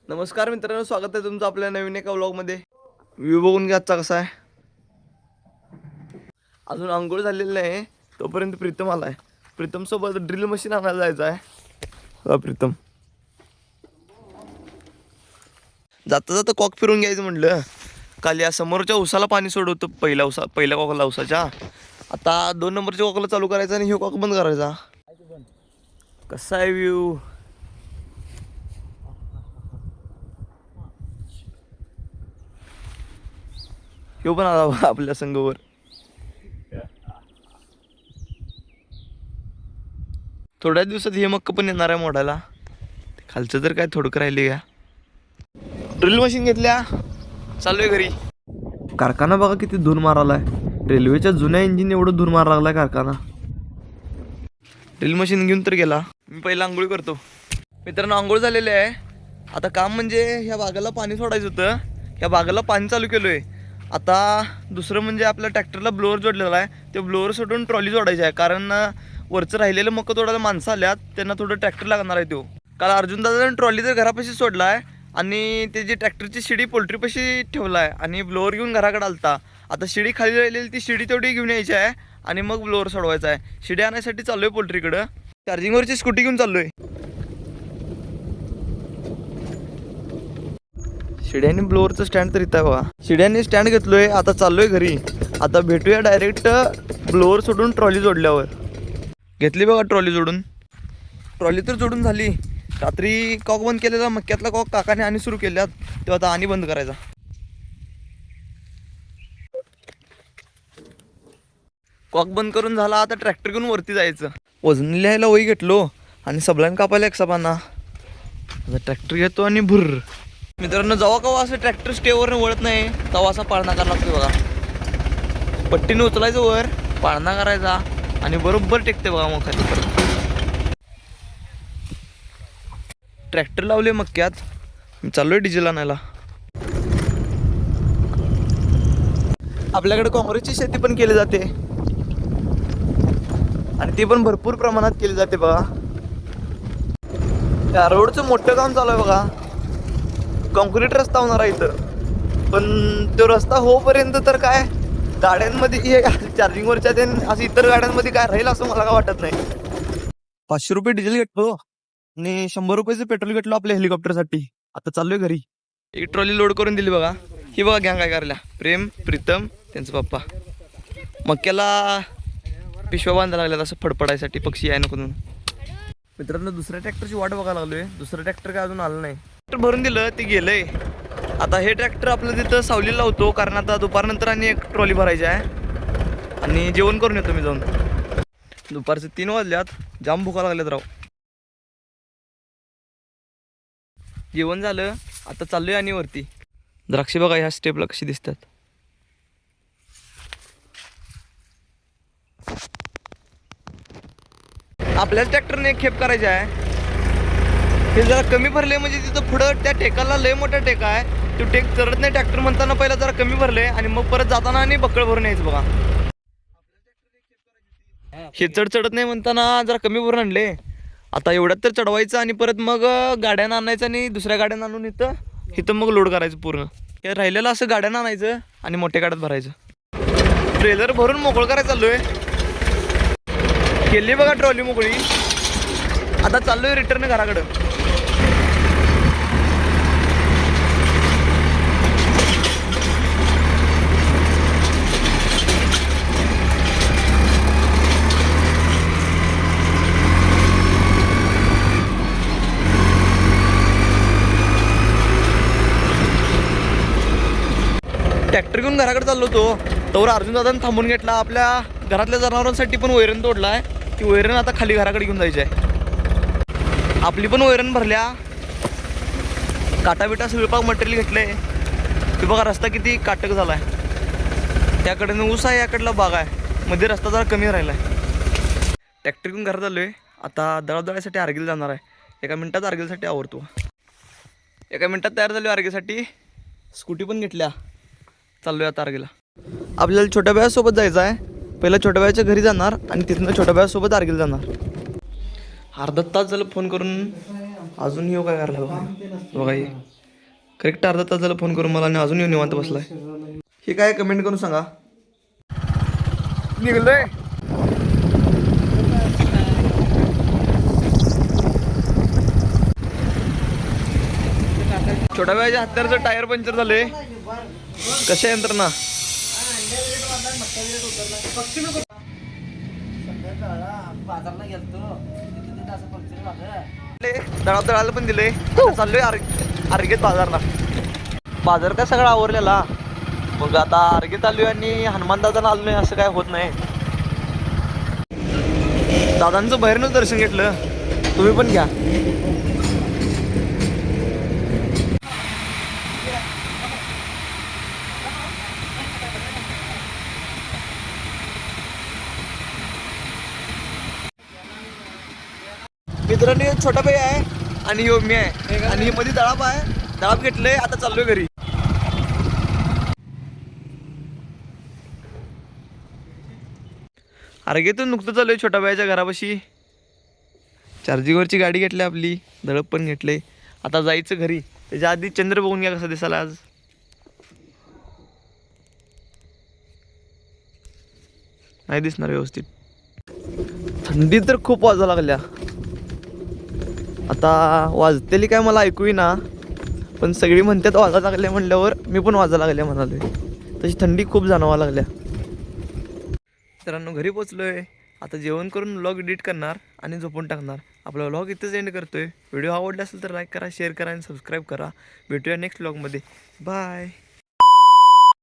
नमस्कार मित्रांनो, स्वागत आहे तुमचं आपल्या नवीन एका व्लॉगमध्ये. व्ह्यू बघून घ्या आजचा कसा आहे. अजून अंघोळ झालेलं नाही तोपर्यंत प्रीतम आलाय. प्रीतम सोबत ड्रिल मशीन आणायला जायचं आहे. प्रीतम जाता जाता कॉक फिरून घ्यायचं म्हटलं. काल या समोरच्या उसाला पाणी सोडवतं, पहिल्या कॉकला उसाच्या. आता 2 नंबरच्या कॉकला चालू करायचा आणि हे कॉक बंद करायचा. कसा आहे व्ह्यू. ह्यो पण आला आपल्या संघावर. थोड्या दिवसात हे मक्क पण येणार आहे मोडायला. खालचं तर काय थोडं राहिले का. ड्रिल मशीन घेतल्या, चालू घरी. कारखाना बघा किती धूर मारालाय. रेल्वेच्या जुन्या इंजिन एवढं धूर मारा लागलाय कारखाना. ड्रिल मशीन घेऊन तर गेला. मी पहिला आंघोळ करतो. मित्रांनो, आंघोळ झालेले आहे. आता काम म्हणजे ह्या बागाला पाणी सोडायचं होतं. ह्या बागाला पाणी चालू केलोय. आता दुसरं म्हणजे आपल्या ट्रॅक्टरला ब्लोअर जोडलेला आहे. ते ब्लोअर सोडून ट्रॉली जोडायची आहे, कारण वरचं राहिलेलं मक्क तोडायला माणसं आल्यात, त्यांना थोडं ट्रॅक्टर लागणार आहे. तो काल अर्जुन दादाने ट्रॉली तर घरापाशी सोडला आहे आणि त्याची ट्रॅक्टरची शिडी पोल्ट्रीपाशी ठेवला आहे आणि ब्लोअर घेऊन घराकडे आलता. आता शिडी खाली राहिलेली ती शिडी तेवढी घेऊन यायची आहे आणि मग ब्लोअर सोडवायचा आहे. शिडी आणण्यासाठी चाललोय पोल्ट्रीकडं. चार्जिंगवरची स्कूटी घेऊन चाललोय. शिड्याने ब्लोअरचं स्टँड तर इथं आहे बघा. शिड्याने स्टँड घेतलोय. आता चाललोय घरी. आता भेटूया डायरेक्ट ब्लोअर सोडून ट्रॉली जोडल्यावर. घेतली बघा ट्रॉली जोडून. ट्रॉली तर जोडून झाली. रात्री कॉक बंद केलेला मक्क्यातला कॉक काकाने आणि सुरू केल्यात, तेव्हा आता आणि बंद करायचा. कॉक बंद करून झाला. आता ट्रॅक्टर घेऊन वरती जायचं. वजन लिहायला वही घेतलो आणि सबलाईन कापायला एक सबांना. आता ट्रॅक्टर घेतो आणि भुर्र. मित्रांनो, जेव्हा केव्हा असं ट्रॅक्टर स्टेवरनं वळत नाही तेव्हा असा पाळणा करायला लागतो बघा. पट्टीने उचलायचं वर, पाळणा करायचा आणि बरोबर टेकते बघा. मग खाली परत ट्रॅक्टर लावले मक्क्यात. मी चाललोय डिझेल आणायला. आपल्याकडे काँग्रेसची शेती पण केली जाते आणि ती पण भरपूर प्रमाणात केली जाते बघा. त्या रोडचं मोठं काम चालू आहे बघा. कॉन्क्रीट रस्ता होणार आहे इथं, पण तो रस्ता होईपर्यंत तर काय गाड्यांमध्ये चार्जिंगवरच्या ते असं इतर गाड्यांमध्ये काय राहील असं मला काय वाटत नाही. 500 रुपये डिझेल घेतलो आणि 100 रुपयाचं पेट्रोल घेतलो आपल्या हेलिकॉप्टरसाठी. आता चाललोय घरी. एक ट्रॉली लोड करून दिली बघा. ही बघा गँग काय करायला. प्रेम, प्रीतम, त्यांचा पप्पा मक्याला पिशव्या बांधायला लागल्यात असं फडफडायसाठी, पक्षी आहे नको म्हणून. मित्रांनो, दुसऱ्या ट्रॅक्टरची वाट बघायला लागलोय. दुसरं ट्रॅक्टर काय अजून आलं नाही. ट्रॅक्टर भरून दिलं, ते गेलंय. आता हे ट्रॅक्टर आपलं तिथं सावलीला लावतो, कारण आता दुपारनंतर आणि एक ट्रॉली भरायची आहे आणि जेवण करून येतो मी जाऊन. दुपारचे 3 वाजल्यात. जाम भुका लागल्यात राव. जेवण झालं. आता चाललोय आणि वरती. द्राक्षे बघा ह्या स्टेपला कशी दिसतात. आपल्याच ट्रॅक्टरने एक खेप करायची आहे. हे जरा कमी भरले म्हणजे तिथं पुढं त्या टेकाला लय मोठा टेका आहे. तो टेक चढत नाही ट्रॅक्टर म्हणताना पहिला जरा कमी भरले आणि मग परत जाताना आणि बक्कळ भरून यायचं बघा. हे चढत नाही म्हणताना जरा कमी भरून आणले. आता एवढ्यात तर चढवायचं आणि परत मग गाड्यानं आणायचं आणि दुसऱ्या गाड्यानं आणून इथं मग लोड करायचं पूर्ण. हे राहिलेलं असं गाड्यानं आणायचं आणि मोठ्या गाड्यात भरायचं. ट्रेलर भरून मोकळं करायचं चाललोय. केली बघा ट्रॉली मोकळी. आता चाललोय रिटर्न घराकडं. ट्रॅक्टर घेऊन घराकडे चाललो होतो, तोवर अर्जुन दादाने थांबून घेतला. आपल्या घरातल्या जनावरांसाठी पण वैरण तोडला आहे. ती वैरण आता खाली घराकडे घेऊन जायची आहे. आपली पण वैरण भरल्या. काटाबिटा स्वयंपाक मटेरियल घेतलंय. ते बघा रस्ता किती काटक झाला आहे. त्याकडनं ऊस आहे, याकडला बाग आहे. मध्ये रस्ता जरा कमी राहिला आहे. ट्रॅक्टर घेऊन घरात आलोय. आता दळासाठी आर्गीला जाणार आहे. 1 मिनिटात आर्गीसाठी आवरतो. 1 मिनिटात तयार झालो आर्गीसाठी. स्कूटी पण घेतल्या. चाललोय आता आर्गीला. आपल्याला छोट्या बायासोबत जायचं आहे. पहिला छोट्या बायाच्या घरी जाणार आणि तिथनं छोट्या बायासोबत आर्गीला जाणार. अर्धा तास झालं फोन करून अजून येऊ काय करायला बघा बघा हे करेक्ट अर्धा तास झाला फोन करून मला आणि अजून येऊन निवांत बसलाय. हे काय कमेंट करून सांगा. निघलोय. छोट्या वेळाच्या हत्यारचं टायर पंक्चर झाले. कशा यंत्रणा दळाला पण दिले. चाललोय अर्गेत बाजारला. बाजार काय सगळा आवरलेला. मग आता अर्गेत आलोय आणि हनुमान दादाला आलो नाही असं काय होत नाही. दादांचं बाहेरनच दर्शन घेतलं. तुम्ही पण घ्या. मित्रांनी छोटा भाई आहे आणि यो मी आहे आणि मध्ये दळाप आहे. दळाप घेतलंय. आता चाललोय घरी. अर्गेतून नुकतं चाललोय छोटा भाईच्या घरापाशी. चार्जिंगवरची गाडी घेतली आपली. दळप पण घेतले. आता जायचं घरी. त्याच्या आधी चंद्र बघून घ्या कसा दिसायला आज. नाही दिसणार व्यवस्थित. थंडी तर खूप वाजायला लागल्या. आता वाजतेली काय मला ऐकू ना, पण सगळी म्हणतात वाजायला लागल्या म्हणल्यावर मी पण वाजायला लागल्या म्हणाले. तशी थंडी खूप जाणवा लागल्या. मित्रांनो घरी पोचलोय. आता जेवण करून व्लॉग एडिट करणार आणि झोपून टाकणार. आपला व्लॉग इथेच एंड करतोय. व्हिडिओ आवडला असेल तर लाईक करा, शेअर करा आणि सबस्क्राईब करा. भेटूया नेक्स्ट व्लॉगमध्ये. बाय.